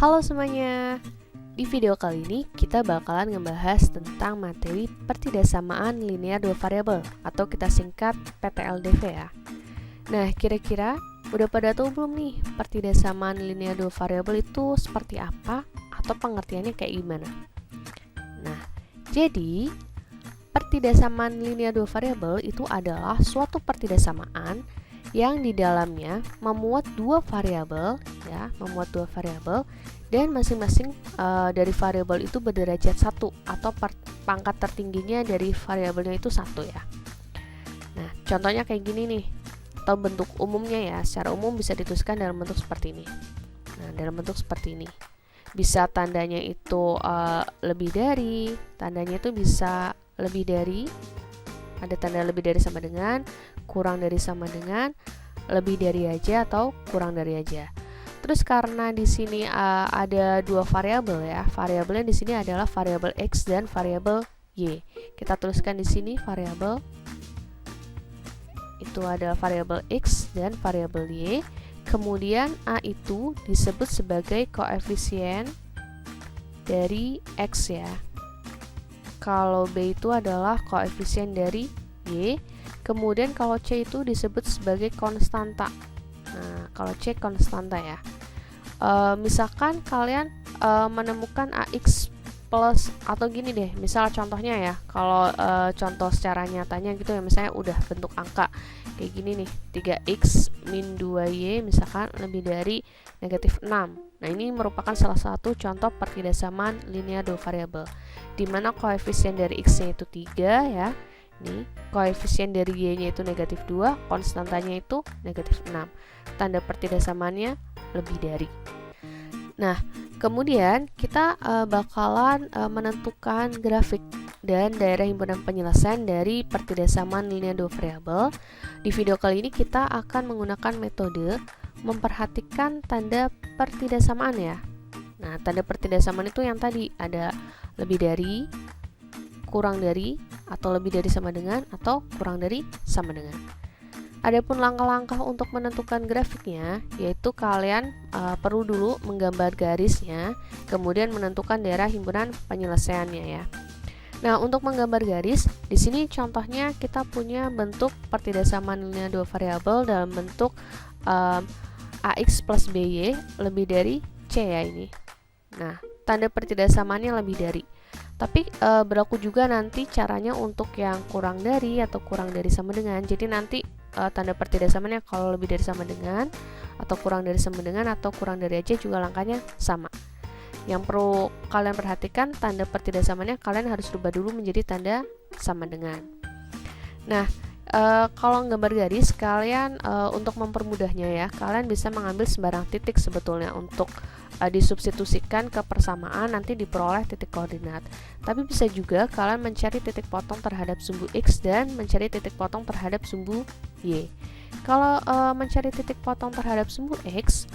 Halo semuanya, di video kali ini kita bakalan ngebahas tentang materi pertidaksamaan linear dua variabel atau kita singkat PTLDV ya. Nah, kira-kira udah pada tahu belum nih pertidaksamaan linear dua variabel itu seperti apa atau pengertiannya kayak gimana? Nah, jadi pertidaksamaan linear dua variabel itu adalah suatu pertidaksamaan yang di dalamnya memuat dua variabel dan masing-masing dari variabel itu berderajat 1 atau pangkat tertingginya dari variabelnya itu 1 ya. Nah, contohnya kayak gini nih, atau bentuk umumnya ya, secara umum bisa dituliskan dalam bentuk seperti ini. Nah, dalam bentuk seperti ini. Bisa tandanya itu lebih dari, tandanya itu bisa lebih dari, ada tanda lebih dari sama dengan, kurang dari sama dengan, lebih dari aja atau kurang dari aja. Terus karena di sini ada dua variabel ya, variabelnya di sini adalah variabel x dan variabel y. Kita tuliskan di sini variabel itu adalah variabel x dan variabel y. Kemudian a itu disebut sebagai koefisien dari x ya. Kalau b itu adalah koefisien dari y. Kemudian kalau C itu disebut sebagai konstanta. Nah, kalau C konstanta ya. Misalkan kalian menemukan AX plus, atau gini deh, misal contohnya ya, kalau contoh secara nyatanya gitu ya, misalnya udah bentuk angka kayak gini nih, 3x min 2y misalkan lebih dari negatif 6. Nah, ini merupakan salah satu contoh pertidaksamaan linear dua variabel, dimana koefisien dari x-nya itu 3 ya. Nih, koefisien dari y-nya itu negatif 2, konstantanya itu negatif 6. Tanda pertidaksamaannya lebih dari. Nah, kemudian kita bakalan menentukan grafik dan daerah himpunan penyelesaian dari pertidaksamaan linear dua variabel. Di video kali ini kita akan menggunakan metode memperhatikan tanda pertidaksamaan ya. Nah, tanda pertidaksamaan itu yang tadi ada lebih dari, kurang dari, atau lebih dari sama dengan, atau kurang dari sama dengan. Adapun langkah-langkah untuk menentukan grafiknya, yaitu kalian perlu dulu menggambar garisnya, kemudian menentukan daerah himpunan penyelesaiannya ya. Nah, untuk menggambar garis, di sini contohnya kita punya bentuk pertidaksamaan linear dua variabel dalam bentuk AX plus BY lebih dari C ya ini. Nah, tanda pertidaksamaannya lebih dari. Tapi berlaku juga nanti caranya untuk yang kurang dari atau kurang dari sama dengan. Jadi nanti tanda pertidaksamaannya kalau lebih dari sama dengan, atau kurang dari sama dengan, atau kurang dari aja juga langkahnya sama. Yang perlu kalian perhatikan, tanda pertidaksamaannya kalian harus rubah dulu menjadi tanda sama dengan. Nah, kalau gambar garis, kalian untuk mempermudahnya ya, kalian bisa mengambil sembarang titik sebetulnya untuk disubstitusikan ke persamaan, nanti diperoleh titik koordinat. Tapi bisa juga kalian mencari titik potong terhadap sumbu x dan mencari titik potong terhadap sumbu y. Kalau mencari titik potong terhadap sumbu x,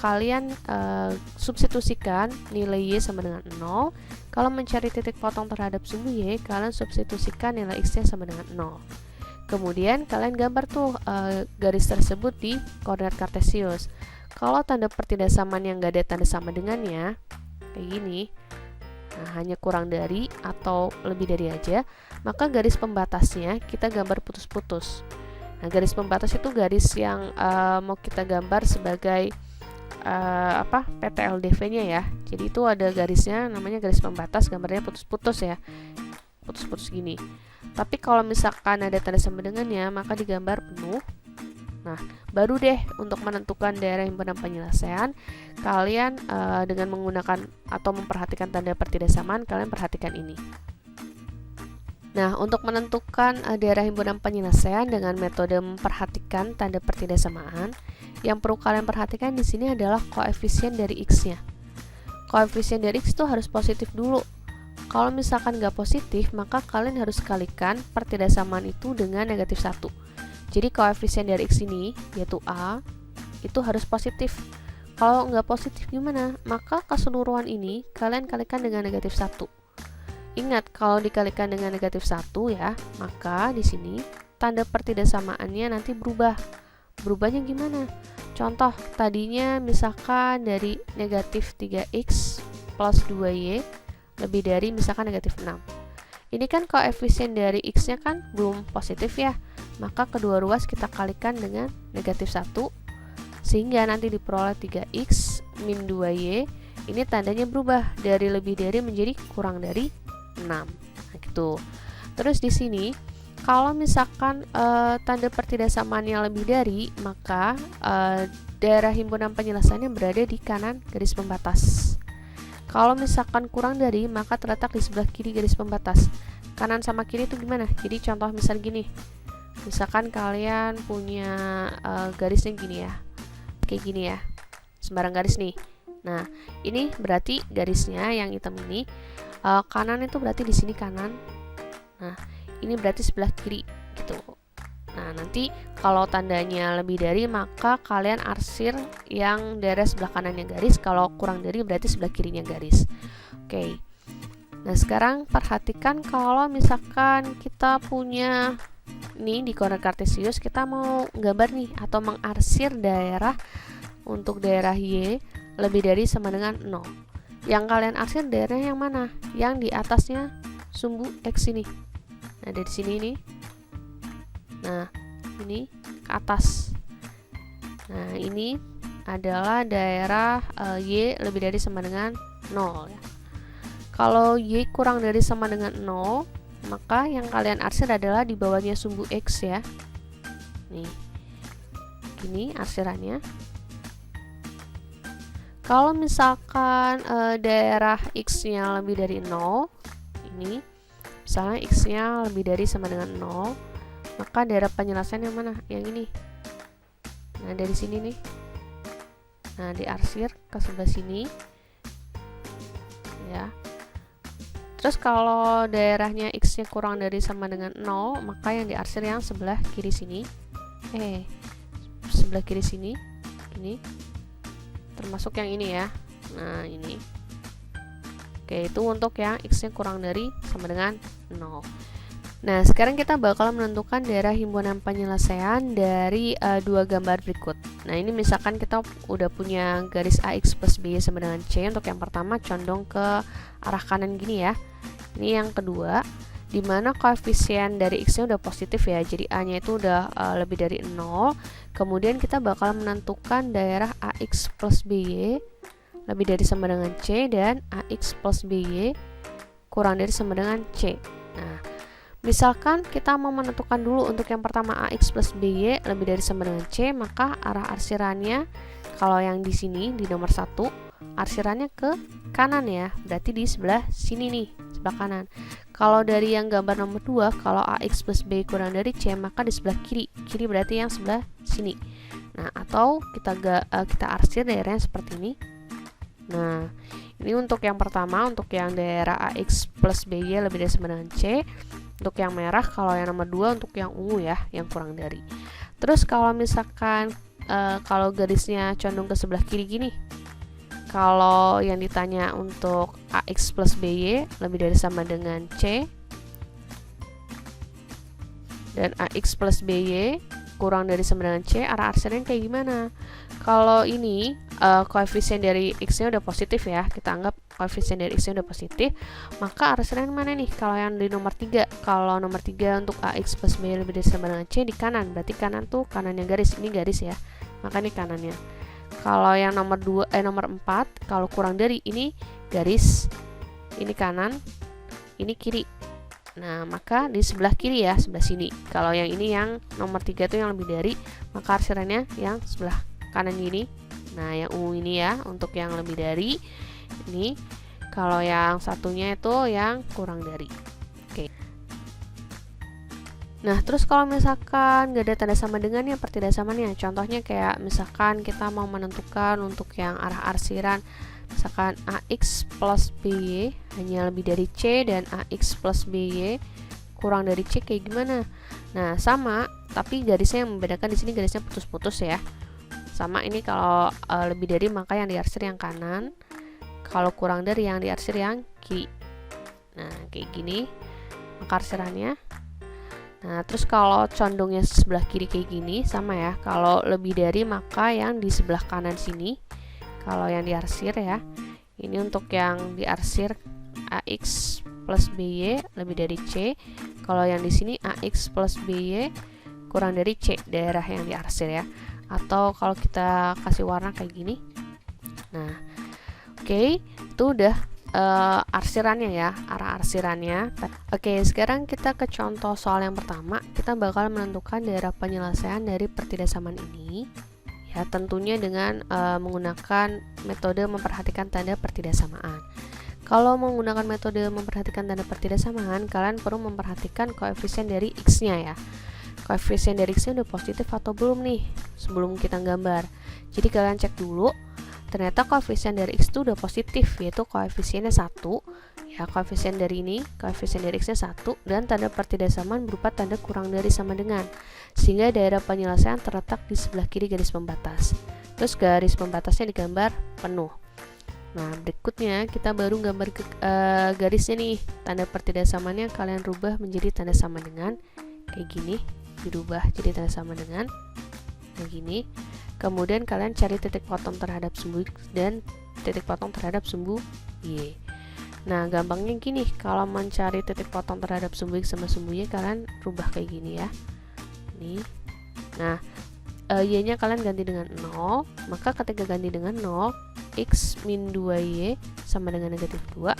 kalian substitusikan nilai y sama dengan 0. Kalau mencari titik potong terhadap sumbu y, kalian substitusikan nilai x-nya sama dengan 0. Kemudian kalian gambar tuh garis tersebut di koordinat kartesius. Kalau tanda pertidaksamaan yang gak ada tanda sama dengannya, kayak gini, nah, hanya kurang dari atau lebih dari aja, maka garis pembatasnya kita gambar putus-putus. Nah, garis pembatas itu garis yang mau kita gambar sebagai PTLDV-nya ya. Jadi itu ada garisnya namanya garis pembatas, gambarnya putus-putus ya, putus-putus gini. Tapi kalau misalkan ada tanda sama dengannya, maka digambar penuh. Nah, baru deh untuk menentukan daerah himpunan penyelesaian, kalian dengan menggunakan atau memperhatikan tanda pertidaksamaan, kalian perhatikan ini. Nah, untuk menentukan daerah himpunan penyelesaian dengan metode memperhatikan tanda pertidaksamaan, yang perlu kalian perhatikan di sini adalah koefisien dari x-nya. Koefisien dari x itu harus positif dulu. Kalau misalkan nggak positif, maka kalian harus kalikan pertidaksamaan itu dengan negatif 1. Jadi koefisien dari x ini, yaitu A, itu harus positif. Kalau nggak positif gimana? Maka keseluruhan ini kalian kalikan dengan negatif 1. Ingat, kalau dikalikan dengan negatif 1 ya, maka di sini tanda pertidaksamaannya nanti berubah. Berubahnya gimana? Contoh tadinya misalkan dari negatif 3x plus 2y lebih dari misalkan negatif 6. Ini kan koefisien dari x-nya kan belum positif ya, maka kedua ruas kita kalikan dengan negatif 1, sehingga nanti diperoleh 3x min 2y. Ini tandanya berubah dari lebih dari menjadi kurang dari 6. Nah, gitu. Terus di sini kalau misalkan tanda pertidaksamaannya lebih dari, maka daerah himpunan penyelesaiannya berada di kanan garis pembatas. Kalau misalkan kurang dari, maka terletak di sebelah kiri garis pembatas. Kanan sama kiri itu gimana? Jadi contoh misal gini, misalkan kalian punya garisnya gini ya, kayak gini ya, sembarang garis nih. Nah, ini berarti garisnya yang hitam ini, kanan itu berarti di sini kanan. Nah, ini berarti sebelah kiri gitu. Nah, nanti kalau tandanya lebih dari, maka kalian arsir yang daerah sebelah kanannya garis, kalau kurang dari berarti sebelah kirinya garis. Oke. Nah, sekarang perhatikan kalau misalkan kita punya nih di koordinat kartesius, kita mau gambar nih atau mengarsir daerah untuk daerah Y lebih dari sama dengan 0. Yang kalian arsir daerahnya yang mana? Yang di atasnya sumbu X ini. Nah, dari sini nih. Nah, ini ke atas. Nah, ini adalah daerah Y lebih dari sama dengan 0 ya. Kalau Y kurang dari sama dengan 0, maka yang kalian arsir adalah di bawahnya sumbu X ya. Nih. Gini arsirannya. Kalau misalkan daerah X-nya lebih dari 0, ini misalnya X-nya lebih dari sama dengan 0, maka daerah penyelesaian yang mana? Yang ini. Nah, dari sini nih. Nah, diarsir ke sebelah sini. Ya. Terus kalau daerahnya X-nya kurang dari sama dengan 0, maka yang diarsir yang sebelah kiri sini. Sebelah kiri sini. Ini. Termasuk yang ini ya. Nah, ini. Oke, itu untuk yang X-nya kurang dari sama dengan 0. Nah, sekarang kita bakal menentukan daerah himpunan penyelesaian dari dua gambar berikut. Nah, ini misalkan kita udah punya garis AX plus B sama dengan C. Untuk yang pertama condong ke arah kanan gini ya. Ini yang kedua, dimana koefisien dari X-nya udah positif ya, jadi A-nya itu udah lebih dari 0. Kemudian kita bakal menentukan daerah AX plus BY lebih dari sama dengan C dan AX plus BY kurang dari sama dengan C. Nah, misalkan kita mau menentukan dulu untuk yang pertama AX plus BY lebih dari sama dengan C, maka arah arsirannya kalau yang di sini di nomor 1 arsirannya ke kanan ya, berarti di sebelah sini nih, sebelah kanan. Kalau dari yang gambar nomor 2, kalau AX plus B kurang dari C, maka di sebelah kiri. Kiri berarti yang sebelah sini. Nah, atau kita arsir daerahnya seperti ini. Nah, ini untuk yang pertama, untuk yang daerah AX plus BY lebih dari sama dengan C. Untuk yang merah, kalau yang nomor 2 untuk yang ungu ya, yang kurang dari. Terus kalau misalkan kalau garisnya condong ke sebelah kiri gini, kalau yang ditanya untuk AX plus BY lebih dari sama dengan C dan AX plus BY kurang dari sama dengan C, arah arsirannya kayak gimana? Kalau ini koefisien dari X-nya udah positif ya, kita anggap koefisien dari X-nya udah positif, maka arsirannya mana nih? Kalau yang di nomor 3, kalau nomor 3 untuk AX plus BY lebih dari sama dengan C di kanan, berarti kanan tuh kanannya garis, ini garis ya, maka ini kanannya. Kalau yang nomor 4, kalau kurang dari ini garis, ini kanan, ini kiri. Nah, maka di sebelah kiri ya, sebelah sini. Kalau yang ini yang nomor 3 itu yang lebih dari, maka arsirannya yang sebelah kanan ini. Nah, yang ungu ini ya, untuk yang lebih dari. Ini, kalau yang satunya itu yang kurang dari. Oke. Nah, terus kalau misalkan gak ada tanda sama dengan ya pertidaksamannya, contohnya kayak misalkan kita mau menentukan untuk yang arah arsiran, misalkan AX plus BY hanya lebih dari C dan AX plus BY kurang dari C, kayak gimana? Nah, sama, tapi garisnya yang membedakan di sini garisnya putus-putus ya. Sama ini kalau lebih dari maka yang diarsir yang kanan, kalau kurang dari yang diarsir yang kiri. Nah, kayak gini maka arsirannya. Nah, terus kalau condongnya sebelah kiri kayak gini, sama ya. Kalau lebih dari, maka yang di sebelah kanan sini, kalau yang diarsir ya, ini untuk yang diarsir AX plus BY lebih dari C. Kalau yang di sini AX plus BY kurang dari C, daerah yang diarsir ya. Atau kalau kita kasih warna kayak gini. Nah, oke, itu udah arsirannya ya, arah arsirannya. Oke, sekarang kita ke contoh soal yang pertama. Kita bakal menentukan daerah penyelesaian dari pertidasaman ini ya, tentunya dengan menggunakan metode memperhatikan tanda pertidasamaan. Kalau menggunakan metode memperhatikan tanda pertidasamaan, kalian perlu memperhatikan koefisien dari X-nya ya. Koefisien dari X-nya udah positif atau belum nih sebelum kita gambar. Jadi kalian cek dulu. Ternyata koefisien dari X itu udah positif, yaitu koefisiennya 1 ya, koefisien dari ini, koefisien dari X nya 1, dan tanda pertidasamaan berupa tanda kurang dari sama dengan, sehingga daerah penyelesaian terletak di sebelah kiri garis pembatas. Terus garis pembatasnya digambar penuh. Nah, berikutnya kita baru gambar garisnya nih. Tanda pertidasamaannya kalian rubah menjadi tanda sama dengan, kayak gini, dirubah jadi tanda sama dengan, kayak gini. Kemudian kalian cari titik potong terhadap sumbu X dan titik potong terhadap sumbu Y. Nah, gampangnya gini, kalau mencari titik potong terhadap sumbu X sama sumbu Y, kalian rubah kayak gini ya. Nih. Nah, Y-nya kalian ganti dengan 0, maka ketika ganti dengan 0, X min 2Y sama dengan negatif 2,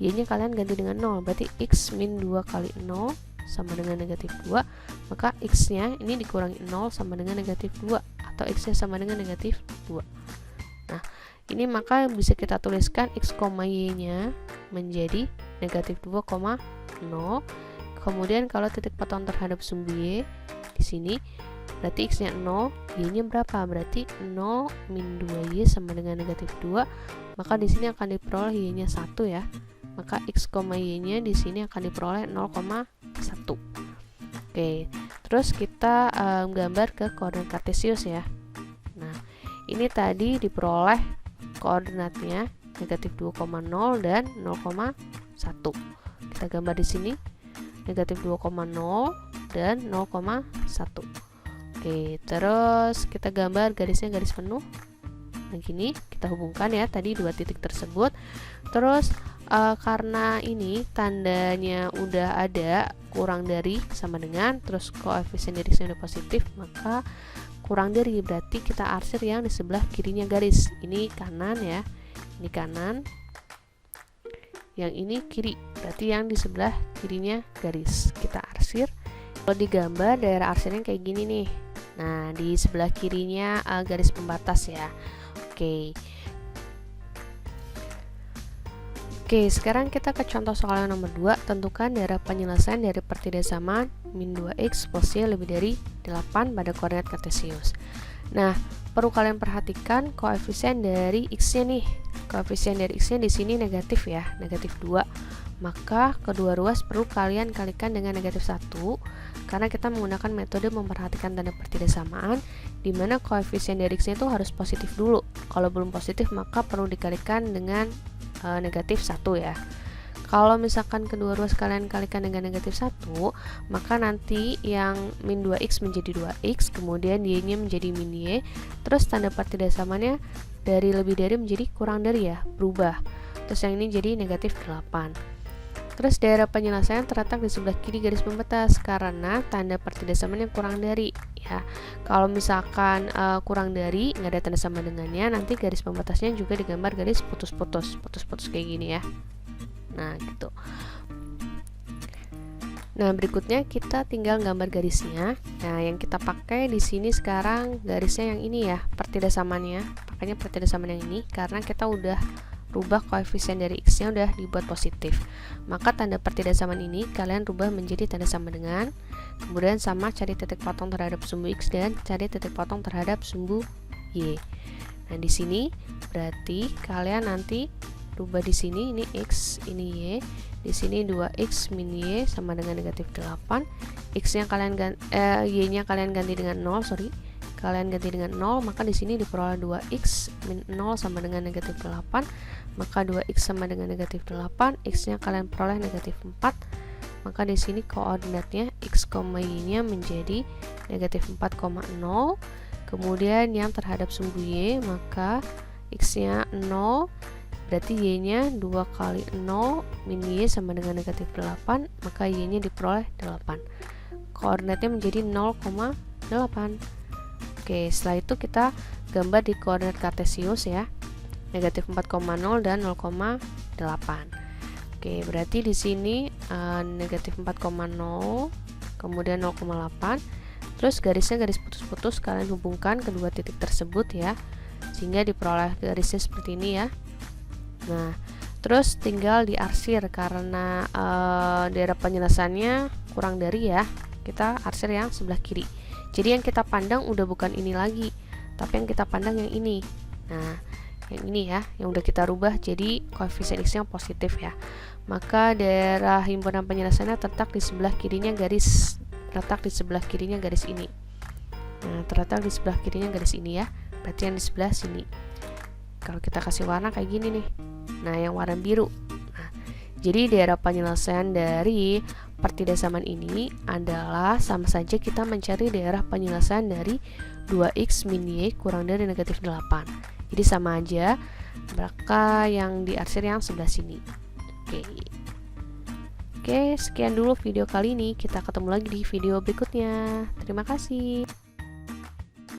Y-nya kalian ganti dengan 0, berarti X min 2 kali 0 sama dengan negatif 2, maka X-nya ini dikurangi 0 sama dengan negatif 2, atau X-nya sama dengan negatif 2. Nah, ini maka bisa kita tuliskan X, Y-nya menjadi negatif 2, 0. Kemudian kalau titik potong terhadap sumbu Y di sini, berarti X-nya 0, Y-nya berapa? Berarti 0 min 2Y sama dengan negatif 2, maka di sini akan diperoleh Y-nya 1 ya. Maka X, Y-nya di sini akan diperoleh 0,1. Oke, terus kita gambar ke koordinat kartesius ya. Nah, ini tadi diperoleh koordinatnya negatif 2,0 dan 0,1. Kita gambar di sini negatif 2,0 dan 0,1. Oke, terus kita gambar garisnya garis penuh. Nah, gini kita hubungkan ya tadi dua titik tersebut. Terus karena ini tandanya udah ada kurang dari sama dengan, terus koefisien dari X udah positif, maka kurang dari berarti kita arsir yang di sebelah kirinya garis. Ini kanan ya, ini kanan, yang ini kiri, berarti yang di sebelah kirinya garis kita arsir. Kalau digambar daerah arsirnya kayak gini nih. Nah, di sebelah kirinya garis pembatas ya. Oke, sekarang kita ke contoh soal yang nomor 2. Tentukan daerah penyelesaian dari pertidasamaan min 2x plus y lebih dari 8 pada koordinat kartesius. Nah, perlu kalian perhatikan koefisien dari x-nya nih. Koefisien dari x-nya di sini negatif ya, negatif 2. Maka kedua ruas perlu kalian kalikan dengan negatif 1, karena kita menggunakan metode memperhatikan tanda pertidasamaan, di mana koefisien dari x-nya itu harus positif dulu. Kalau belum positif, maka perlu dikalikan dengan negatif 1 ya. Kalau misalkan kedua ruas kalian kalikan dengan negatif 1, maka nanti yang min 2x menjadi 2x, kemudian y-nya menjadi min y, terus tanda pertidasamaannya dari lebih dari menjadi kurang dari ya, berubah. Terus yang ini jadi negatif 8. Terus daerah penyelesaian terletak di sebelah kiri garis pembatas karena tanda pertidasamaan yang kurang dari ya. Kalau misalkan kurang dari nggak ada tanda sama dengannya, nanti garis pembatasnya juga digambar garis putus-putus kayak gini ya. Nah, gitu. Nah, berikutnya kita tinggal gambar garisnya. Nah, yang kita pakai di sini sekarang garisnya yang ini ya, pertidasamaannya. Pakainya pertidasamaan yang ini karena kita udah rubah koefisien dari x-nya udah dibuat positif. Maka tanda pertidasamaan ini kalian rubah menjadi tanda sama dengan, kemudian sama cari titik potong terhadap sumbu x dan cari titik potong terhadap sumbu y. Nah, di sini berarti kalian nanti rubah di sini, ini x, ini y. Di sini 2x min y sama dengan negatif 8. X-nya kalian y-nya kalian ganti dengan 0, kalian ganti dengan 0, maka di sini diperoleh 2x min 0 sama dengan negatif 8, maka 2x sama dengan negatif 8, x-nya kalian peroleh negatif 4, maka di sini koordinatnya x, y-nya menjadi negatif 4,0. Kemudian yang terhadap sumbu y, maka x-nya 0, berarti y-nya 2 kali 0 min y sama dengan negatif 8, maka y-nya diperoleh 8. Koordinatnya menjadi 0,8. Oke, setelah itu kita gambar di koordinat kartesius ya, negatif 4,0 dan 0,8. Oke, berarti di sini negatif 4,0, kemudian 0,8, terus garisnya garis putus-putus, kalian hubungkan kedua titik tersebut ya, sehingga diperoleh garisnya seperti ini ya. Nah, terus tinggal diarsir karena daerah penyelesaiannya kurang dari ya, kita arsir yang sebelah kiri. Jadi yang kita pandang udah bukan ini lagi, tapi yang kita pandang yang ini. Nah, yang ini ya, yang udah kita rubah jadi koefisien x-nya positif ya. Maka daerah himpunan penyelesaiannya terletak di sebelah kirinya garis ini. Nah, terletak di sebelah kirinya garis ini ya. Berarti yang di sebelah sini. Kalau kita kasih warna kayak gini nih. Nah, yang warna biru. Nah, jadi daerah penyelesaian dari pertidasaman ini adalah sama saja kita mencari daerah penyelesaian dari 2x min y kurang dari negatif 8. Jadi sama aja, maka yang diarsir yang sebelah sini. Oke, sekian dulu video kali ini. Kita ketemu lagi di video berikutnya. Terima kasih.